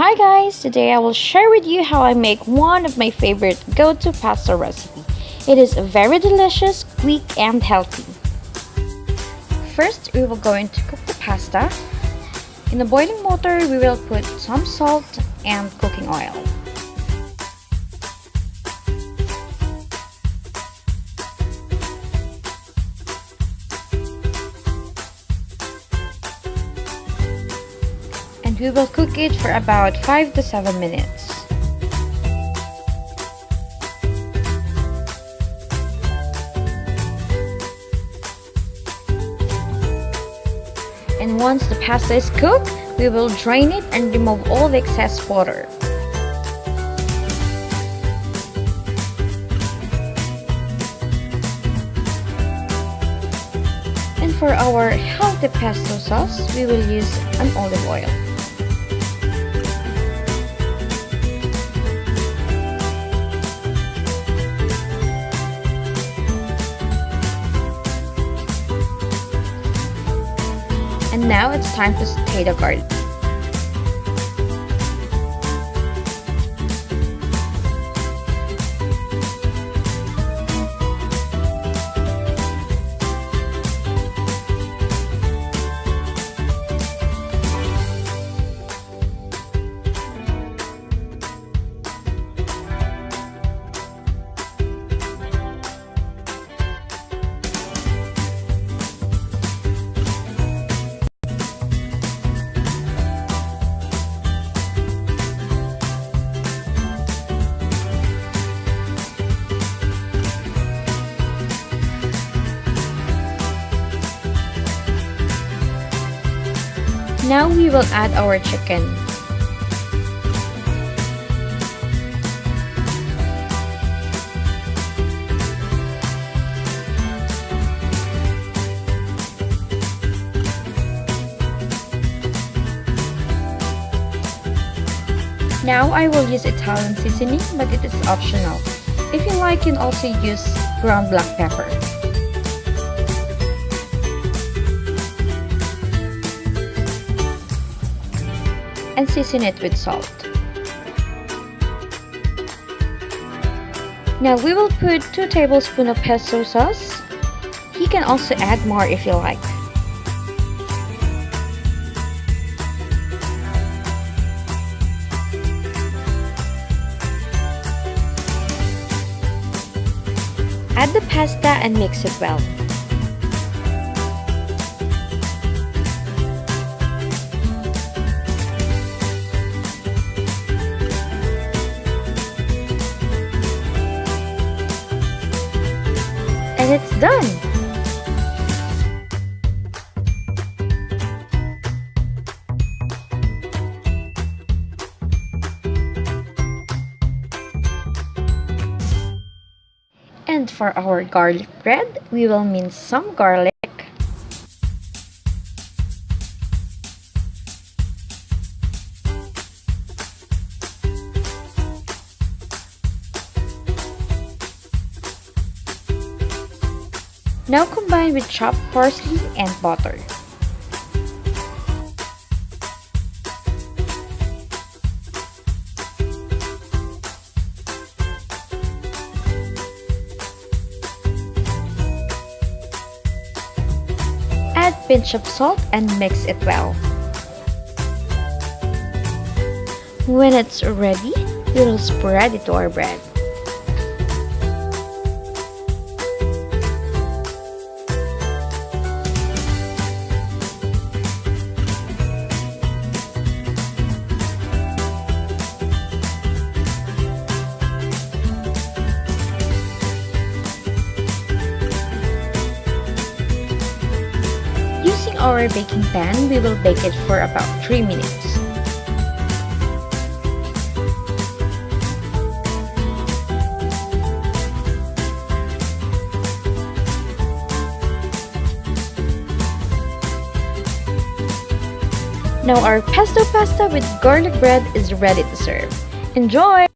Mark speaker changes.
Speaker 1: Hi guys, today I will share with you how I make one of my favorite go-to pasta recipe. It is very delicious, quick and healthy. First, we will going to cook the pasta. In the boiling water, we will put some salt and cooking oil. And we will cook it for about 5 to 7 minutes. And once the pasta is cooked, we will drain it and remove all the excess water. And for our healthy pesto sauce, we will use an olive oil. And now it's time to saute the garlic. Now we will add our chicken. Now I will use Italian seasoning, but it is optional. If you like, you can also use ground black pepper. And season it with salt. Now we will put 2 tablespoons of pesto sauce. You can also add more if you like. Add the pasta and mix it well. And it's done! And for our garlic bread, we will mince some garlic. Now combine with chopped parsley and butter. Add a pinch of salt and mix it well. When it's ready, we will spread it to our bread. Using our baking pan, we will bake it for about 3 minutes. Now our pesto pasta with garlic bread is ready to serve. Enjoy!